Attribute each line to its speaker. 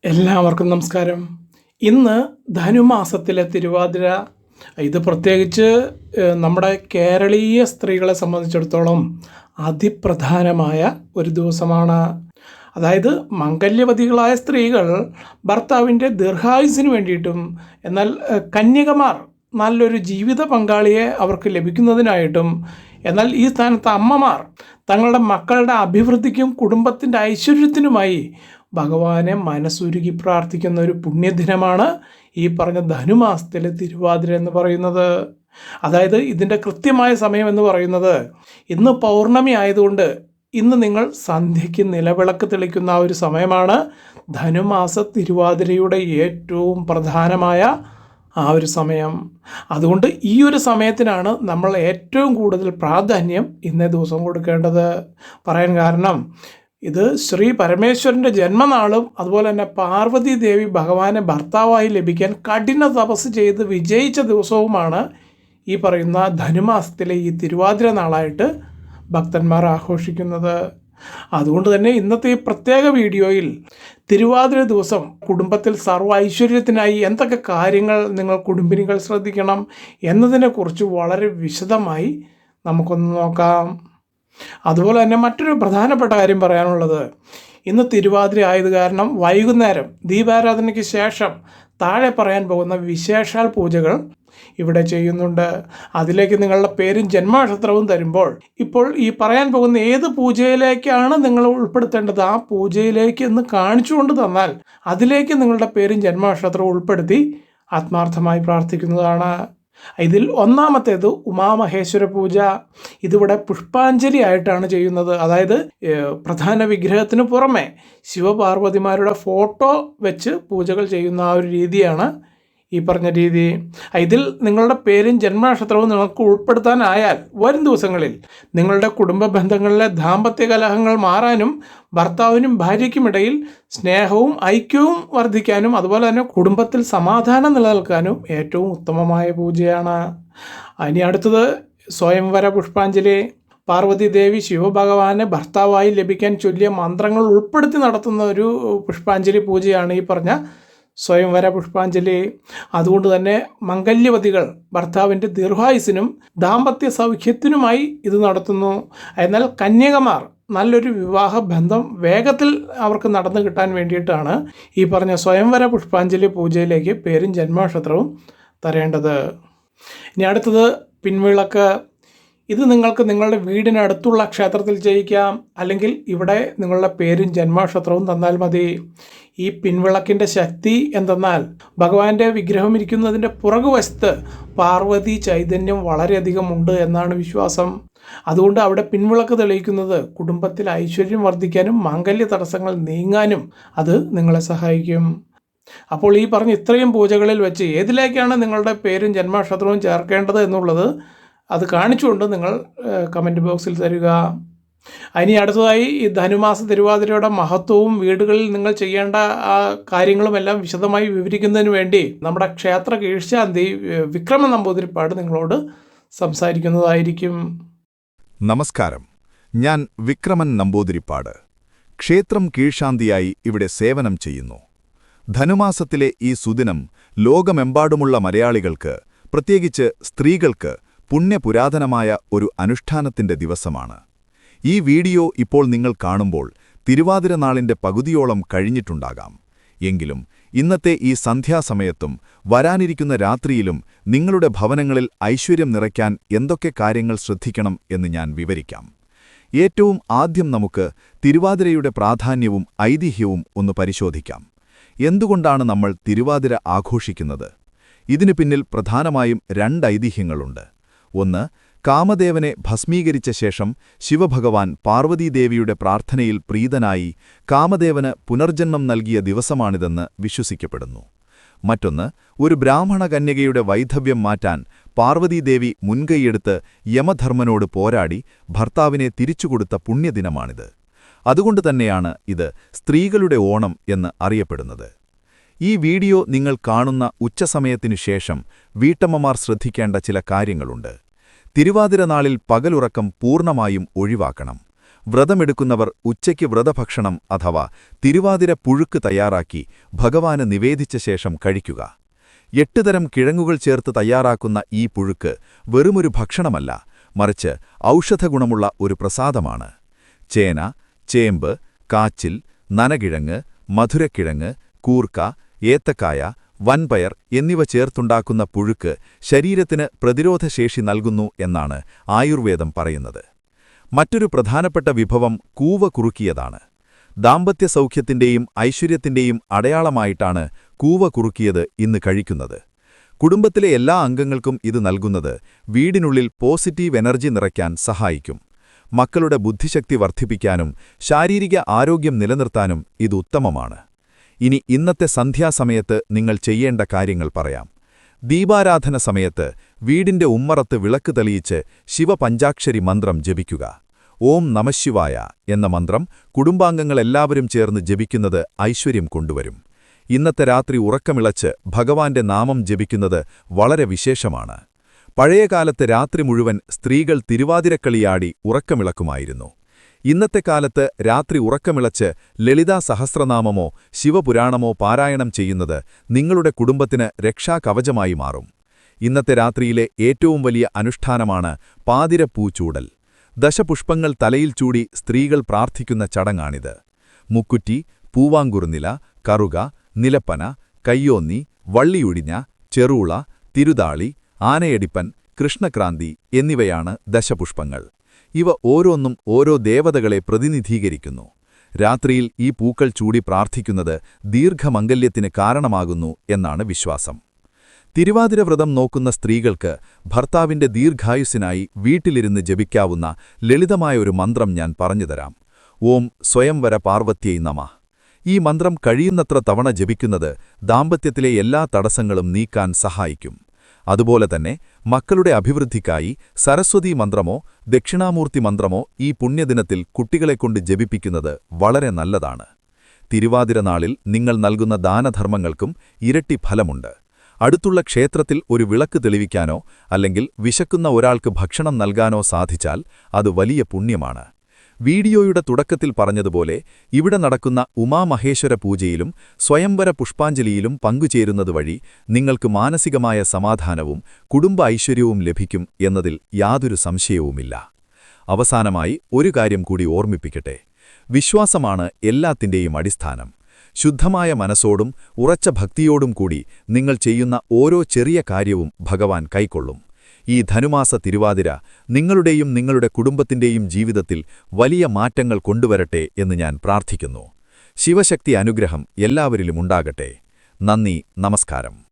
Speaker 1: എല്ലാവർക്കും നമസ്കാരം. ഇന്ന് ധനുമാസത്തിലെ തിരുവാതിര. ഇത് പ്രത്യേകിച്ച് നമ്മുടെ കേരളീയ സ്ത്രീകളെ സംബന്ധിച്ചിടത്തോളം അതിപ്രധാനമായ ഒരു ദിവസമാണ്. അതായത് മംഗല്യവതികളായ സ്ത്രീകൾ ഭർത്താവിൻ്റെ ദീർഘായുസ്സിന് വേണ്ടിയിട്ടും, എന്നാൽ കന്യകമാർ നല്ലൊരു ജീവിത പങ്കാളിയെ അവർക്ക് ലഭിക്കുന്നതിനായിട്ടും, എന്നാൽ ഈ സ്ഥാനത്ത് അമ്മമാർ തങ്ങളുടെ മക്കളുടെ അഭിവൃദ്ധിക്കും കുടുംബത്തിൻ്റെ ഐശ്വര്യത്തിനുമായി ഭഗവാനെ മനസ്സുരുകി പ്രാർത്ഥിക്കുന്ന ഒരു പുണ്യദിനമാണ് ഈ പറഞ്ഞ ധനുമാസത്തിലെ തിരുവാതിര എന്ന് പറയുന്നത്. അതായത് ഇതിൻ്റെ കൃത്യമായ സമയം എന്ന് പറയുന്നത് ഇന്ന് പൗർണമി ആയതുകൊണ്ട് ഇന്ന് നിങ്ങൾ സന്ധ്യയ്ക്ക് നിലവിളക്ക് തെളിക്കുന്ന ആ ഒരു സമയമാണ് ധനുമാസ തിരുവാതിരയുടെ ഏറ്റവും പ്രധാനമായ ആ ഒരു സമയം. അതുകൊണ്ട് ഈ ഒരു സമയത്തിനാണ് നമ്മൾ ഏറ്റവും കൂടുതൽ പ്രാധാന്യം ഇന്നേ ദിവസം കൊടുക്കേണ്ടത്. പറയാൻ കാരണം ഇത് ശ്രീ പരമേശ്വരൻ്റെ ജന്മനാളും അതുപോലെ തന്നെ പാർവതി ദേവി ഭഗവാനെ ഭർത്താവായി ലഭിക്കാൻ കഠിന തപസ് ചെയ്ത് വിജയിച്ച ദിവസവുമാണ് ഈ പറയുന്ന ധനുമാസത്തിലെ ഈ തിരുവാതിര നാളായിട്ട് ഭക്തന്മാർ ആഘോഷിക്കുന്നത്. അതുകൊണ്ട് തന്നെ ഇന്നത്തെ ഈ പ്രത്യേക വീഡിയോയിൽ തിരുവാതിര ദിവസം കുടുംബത്തിൽ സർവ്വ ഐശ്വര്യത്തിനായി എന്തൊക്കെ കാര്യങ്ങൾ നിങ്ങൾ കുടുംബിനികൾ ശ്രദ്ധിക്കണം എന്നതിനെക്കുറിച്ച് വളരെ വിശദമായി നമുക്കൊന്ന് നോക്കാം. അതുപോലെ തന്നെ മറ്റൊരു പ്രധാനപ്പെട്ട കാര്യം പറയാനുള്ളത്, ഇന്ന് തിരുവാതിര ആയത് കാരണം വൈകുന്നേരം ദീപാരാധനയ്ക്ക് ശേഷം താഴെ പറയാൻ പോകുന്ന വിശേഷാൽ പൂജകൾ ഇവിടെ ചെയ്യുന്നുണ്ട്. അതിലേക്ക് നിങ്ങളുടെ പേരും ജന്മനക്ഷത്രവും തരുമ്പോൾ ഇപ്പോൾ ഈ പറയാൻ പോകുന്ന ഏത് പൂജയിലേക്കാണ് നിങ്ങൾ ഉൾപ്പെടുത്തേണ്ടത് ആ പൂജയിലേക്ക് എന്ന് കാണിച്ചുകൊണ്ട് തന്നാൽ അതിലേക്ക് നിങ്ങളുടെ പേരും ജന്മനക്ഷത്രവും ഉൾപ്പെടുത്തി ആത്മാർത്ഥമായി പ്രാർത്ഥിക്കുന്നതാണ്. ഇതിൽ ഒന്നാമത്തേത് ഉമാമഹേശ്വര പൂജ. ഇതിവിടെ പുഷ്പാഞ്ജലി ആയിട്ടാണ് ചെയ്യുന്നത്. അതായത് പ്രധാന വിഗ്രഹത്തിന് പുറമെ ശിവപാർവതിമാരുടെ ഫോട്ടോ വെച്ച് പൂജകൾ ചെയ്യുന്ന ആ ഒരു രീതിയാണ് ഈ പറഞ്ഞ രീതി. ഇതിൽ നിങ്ങളുടെ പേരും ജന്മനക്ഷത്രവും നിങ്ങൾക്ക് ഉൾപ്പെടുത്താനായാൽ വരും ദിവസങ്ങളിൽ നിങ്ങളുടെ കുടുംബ ബന്ധങ്ങളിലെ ദാമ്പത്യ കലഹങ്ങൾ മാറാനും ഭർത്താവിനും ഭാര്യയ്ക്കുമിടയിൽ സ്നേഹവും ഐക്യവും വർദ്ധിക്കാനും അതുപോലെ തന്നെ കുടുംബത്തിൽ സമാധാനം നിലനിൽക്കാനും ഏറ്റവും ഉത്തമമായ പൂജയാണ്. ഇനി അടുത്തത് സ്വയംവര പുഷ്പാഞ്ജലി. പാർവതി ദേവി ശിവഭഗവാനെ ഭർത്താവായി ലഭിക്കാൻ ചൊല്ലിയ മന്ത്രങ്ങൾ ഉൾപ്പെടുത്തി നടത്തുന്ന ഒരു പുഷ്പാഞ്ജലി പൂജയാണ് ഈ പറഞ്ഞ സ്വയംവര പുഷ്പാഞ്ജലി. അതുകൊണ്ട് തന്നെ മംഗല്യവതികൾ ഭർത്താവിൻ്റെ ദീർഘായുസ്സിനും ദാമ്പത്യ സൗഖ്യത്തിനുമായി ഇത് നടത്തുന്നു. എന്നാൽ കന്യകമാർ നല്ലൊരു വിവാഹ ബന്ധം വേഗത്തിൽ അവർക്ക് നടന്നു കിട്ടാൻ വേണ്ടിയിട്ടാണ് ഈ പറഞ്ഞ സ്വയംവര പുഷ്പാഞ്ജലി പൂജയിലേക്ക് പേരും ജന്മനക്ഷത്രവും തരേണ്ടത്. ഇനി അടുത്തത് പിൻവിളക്ക്. ഇത് നിങ്ങൾക്ക് നിങ്ങളുടെ വീടിനടുത്തുള്ള ക്ഷേത്രത്തിൽ ചെയ്യിക്കാം, അല്ലെങ്കിൽ ഇവിടെ നിങ്ങളുടെ പേരും ജന്മനക്ഷത്രവും തന്നാൽ മതി. ഈ പിൻവിളക്കിൻ്റെ ശക്തി എന്തെന്നാൽ ഭഗവാന്റെ വിഗ്രഹം ഇരിക്കുന്നതിൻ്റെ പുറകുവശത്ത് പാർവതി ചൈതന്യം വളരെയധികം ഉണ്ട് എന്നാണ് വിശ്വാസം. അതുകൊണ്ട് അവിടെ പിൻവിളക്ക് തെളിയിക്കുന്നത് കുടുംബത്തിൽ ഐശ്വര്യം വർദ്ധിക്കാനും മാംഗല്യ തടസ്സങ്ങൾ നീങ്ങാനും അത് നിങ്ങളെ സഹായിക്കും. അപ്പോൾ ഈ പറഞ്ഞ ഇത്രയും പൂജകളിൽ വെച്ച് ഏതിലേക്കാണ് നിങ്ങളുടെ പേരും ജന്മനക്ഷത്രവും ചേർക്കേണ്ടത് എന്നുള്ളത് അത് കാണിച്ചുകൊണ്ട് നിങ്ങൾ കമൻറ്റ് ബോക്സിൽ തരിക. ഇനി അടുത്തതായി ഈ ധനുമാസ തിരുവാതിരയുടെ മഹത്വവും വീടുകളിൽ നിങ്ങൾ ചെയ്യേണ്ട ആ കാര്യങ്ങളുമെല്ലാം വിശദമായി വിവരിക്കുന്നതിന് വേണ്ടി നമ്മുടെ ക്ഷേത്ര കീഴ്ശാന്തി വിക്രമൻ നമ്പൂതിരിപ്പാട് നിങ്ങളോട് സംസാരിക്കുന്നതായിരിക്കും.
Speaker 2: നമസ്കാരം, ഞാൻ വിക്രമൻ നമ്പൂതിരിപ്പാട്. ക്ഷേത്രം കീഴ്ശാന്തിയായി ഇവിടെ സേവനം ചെയ്യുന്നു. ധനുമാസത്തിലെ ഈ സുദിനം ലോകമെമ്പാടുമുള്ള മലയാളികൾക്ക്, പ്രത്യേകിച്ച് സ്ത്രീകൾക്ക് പുണ്യപുരാതനമായ ഒരു അനുഷ്ഠാനത്തിന്റെ ദിവസമാണ്. ഈ വീഡിയോ ഇപ്പോൾ നിങ്ങൾ കാണുമ്പോൾ തിരുവാതിര നാളിന്റെ പകുതിയോളം കഴിഞ്ഞിട്ടുണ്ടാകാം. എങ്കിലും ഇന്നത്തെ ഈ സന്ധ്യാസമയത്തും വരാനിരിക്കുന്ന രാത്രിയിലും നിങ്ങളുടെ ഭവനങ്ങളിൽ ഐശ്വര്യം നിറയ്ക്കാൻ എന്തൊക്കെ കാര്യങ്ങൾ ശ്രദ്ധിക്കണം എന്ന് ഞാൻ വിവരിക്കാം. ഏറ്റവും ആദ്യം നമുക്ക് തിരുവാതിരയുടെ പ്രാധാന്യവും ഐതിഹ്യവും ഒന്ന് പരിശോധിക്കാം. എന്തുകൊണ്ടാണ് നമ്മൾ തിരുവാതിര ആഘോഷിക്കുന്നത്? ഇതിനു പിന്നിൽ പ്രധാനമായും 2 ഐതിഹ്യങ്ങളുണ്ട്. ഒന്ന്, കാമദേവനെ ഭസ്മീകരിച്ച ശേഷം ശിവഭഗവാൻ പാർവതീദേവിയുടെ പ്രാർത്ഥനയിൽ പ്രീതനായി കാമദേവന് പുനർജന്മം നൽകിയ ദിവസമാണിതെന്ന് വിശ്വസിക്കപ്പെടുന്നു. മറ്റൊന്ന്, ഒരു ബ്രാഹ്മണ കന്യകയുടെ വൈധവ്യം മാറ്റാൻ പാർവതീദേവി മുൻകൈയെടുത്ത് യമധർമ്മനോട് പോരാടി ഭർത്താവിനെ തിരിച്ചുകൊടുത്ത പുണ്യദിനമാണിത്. അതുകൊണ്ടുതന്നെയാണ് ഇത് സ്ത്രീകളുടെ ഓണം എന്ന് അറിയപ്പെടുന്നത്. ഈ വീഡിയോ നിങ്ങൾ കാണുന്ന ഉച്ചസമയത്തിനു ശേഷം വീട്ടമ്മമാർ ശ്രദ്ധിക്കേണ്ട ചില കാര്യങ്ങളുണ്ട്. തിരുവാതിര നാളിൽ പകലുറക്കം പൂർണ്ണമായും ഒഴിവാക്കണം. വ്രതമെടുക്കുന്നവർ ഉച്ചയ്ക്ക് വ്രതഭക്ഷണം അഥവാ തിരുവാതിര പുഴുക്ക് തയ്യാറാക്കി ഭഗവാന് നിവേദിച്ച ശേഷം കഴിക്കുക. 8 തരം കിഴങ്ങുകൾ ചേർത്ത് തയ്യാറാക്കുന്ന ഈ പുഴുക്ക് വെറുമൊരു ഭക്ഷണമല്ല, മറിച്ച് ഔഷധഗുണമുള്ള ഒരു പ്രസാദമാണ്. ചേന, ചേമ്പ്, കാച്ചിൽ, നനകിഴങ്ങ്, മധുരക്കിഴങ്ങ്, കൂർക്ക, ഏത്തക്കായ, വൻപയർ എന്നിവ ചേർത്തുണ്ടാക്കുന്ന പുഴുക്ക് ശരീരത്തിന് പ്രതിരോധശേഷി നൽകുന്നു എന്നാണ് ആയുർവേദം പറയുന്നത്. മറ്റൊരു പ്രധാനപ്പെട്ട വിഭവം കൂവ കുറുക്കിയതാണ്. ദാമ്പത്യസൗഖ്യത്തിന്റെയും ഐശ്വര്യത്തിന്റെയും അടയാളമായിട്ടാണ് കൂവ കുറുക്കിയത് ഇന്ന് കഴിക്കുന്നത്. കുടുംബത്തിലെ എല്ലാ അംഗങ്ങൾക്കും ഇത് നൽകുന്നത് വീടിനുള്ളിൽ പോസിറ്റീവ് എനർജി നിറയ്ക്കാൻ സഹായിക്കും. മക്കളുടെ ബുദ്ധിശക്തി വർദ്ധിപ്പിക്കാനും ശാരീരിക ആരോഗ്യം നിലനിർത്താനും ഇത് ഉത്തമമാണ്. ഇനി ഇന്നത്തെ സന്ധ്യാസമയത്ത് നിങ്ങൾ ചെയ്യേണ്ട കാര്യങ്ങൾ പറയാം. ദീപാരാധന സമയത്ത് വീടിന്റെ ഉമ്മറത്ത് വിളക്ക് തെളിയിച്ച് ശിവപഞ്ചാക്ഷരി മന്ത്രം ജപിക്കുക. ഓം നമഃശിവായ എന്ന മന്ത്രം കുടുംബാംഗങ്ങളെല്ലാവരും ചേർന്ന് ജപിക്കുന്നത് ഐശ്വര്യം കൊണ്ടുവരും. ഇന്നത്തെ രാത്രി ഉറക്കമിളച്ച് ഭഗവാന്റെ നാമം ജപിക്കുന്നത് വളരെ വിശേഷമാണ്. പഴയകാലത്ത് രാത്രി മുഴുവൻ സ്ത്രീകൾ തിരുവാതിരക്കളിയാടി ഉറക്കമിളക്കുമായിരുന്നു. ഇന്നത്തെ കാലത്ത് രാത്രി ഉറക്കമിളച്ച് ലളിതാ സഹസ്രനാമമോ ശിവപുരാണമോ പാരായണം ചെയ്യുന്നത് നിങ്ങളുടെ കുടുംബത്തിന് രക്ഷാകവചമായി മാറും. ഇന്നത്തെ രാത്രിയിലെ ഏറ്റവും വലിയ അനുഷ്ഠാനമാണ് പാതിരപ്പൂ ചൂടൽ. ദശപുഷ്പങ്ങൾ തലയിൽ ചൂടി സ്ത്രീകൾ പ്രാർത്ഥിക്കുന്ന ചടങ്ങാണിത്. മുക്കുറ്റി, പൂവാങ്കുറുനില, കറുക, നിലപ്പന, കയ്യോന്നി, വള്ളിയൊടിഞ്ഞ, ചെറൂള, തിരുതാളി, ആനയടിപ്പൻ, കൃഷ്ണക്രാന്തി എന്നിവയാണ് ദശപുഷ്പങ്ങൾ. ഇവ ഓരോന്നും ഓരോ ദേവതകളെ പ്രതിനിധീകരിക്കുന്നു. രാത്രിയിൽ ഈ പൂക്കൾ ചൂടി പ്രാർത്ഥിക്കുന്നത് ദീർഘമംഗല്യത്തിന് കാരണമാകുന്നു എന്നാണ് വിശ്വാസം. തിരുവാതിര വ്രതം നോക്കുന്ന സ്ത്രീകൾക്ക് ഭർത്താവിന്റെ ദീർഘായുസ്സിനായി വീട്ടിലിരുന്ന് ജപിക്കാവുന്ന ലളിതമായ ഒരു മന്ത്രം ഞാൻ പറഞ്ഞുതരാം. ഓം സ്വയംവര പാർവത്യൈ നമഃ. ഈ മന്ത്രം കഴിയുന്നത്ര തവണ ജപിക്കുന്നത് ദാമ്പത്യത്തിലെ എല്ലാ തടസ്സങ്ങളും നീക്കാൻ സഹായിക്കും. അതുപോലെ തന്നെ മക്കളുടെ അഭിവൃദ്ധിക്കായി സരസ്വതീ മന്ത്രമോ ദക്ഷിണാമൂർത്തി മന്ത്രമോ ഈ പുണ്യദിനത്തിൽ കുട്ടികളെക്കൊണ്ട് ജപിപ്പിക്കുന്നത് വളരെ നല്ലതാണ്. തിരുവാതിര നാളിൽ നിങ്ങൾ നൽകുന്ന ദാനധർമ്മങ്ങൾക്കും ഇരട്ടി ഫലമുണ്ട്. അടുത്തുള്ള ക്ഷേത്രത്തിൽ ഒരു വിളക്ക് തെളിവിക്കാനോ അല്ലെങ്കിൽ വിശക്കുന്ന ഒരാൾക്ക് ഭക്ഷണം നൽകാനോ സാധിച്ചാൽ അത് വലിയ പുണ്യമാണ്. വീഡിയോയുടെ തുടക്കത്തിൽ പറഞ്ഞതുപോലെ ഇവിടെ നടക്കുന്ന ഉമാമഹേശ്വര പൂജയിലും സ്വയംവര പുഷ്പാഞ്ജലിയിലും പങ്കുചേരുന്നതുവഴി നിങ്ങൾക്ക് മാനസികമായ സമാധാനവും കുടുംബ ഐശ്വര്യവും ലഭിക്കും എന്നതിൽ യാതൊരു സംശയവുമില്ല. അവസാനമായി ഒരു കാര്യം കൂടി ഓർമ്മിപ്പിക്കട്ടെ. വിശ്വാസമാണ് എല്ലാത്തിന്റെയും അടിസ്ഥാനം. ശുദ്ധമായ മനസ്സോടും ഉറച്ച ഭക്തിയോടും കൂടി നിങ്ങൾ ചെയ്യുന്ന ഓരോ ചെറിയ കാര്യവും ഭഗവാൻ കൈക്കൊള്ളും. ഈ ധനുമാസ തിരുവാതിര നിങ്ങളുടെയും നിങ്ങളുടെ കുടുംബത്തിന്റെയും ജീവിതത്തിൽ വലിയ മാറ്റങ്ങൾ കൊണ്ടുവരട്ടെ എന്ന് ഞാൻ പ്രാർത്ഥിക്കുന്നു. ശിവശക്തി അനുഗ്രഹം എല്ലാവരിലും ഉണ്ടാകട്ടെ. നന്ദി, നമസ്കാരം.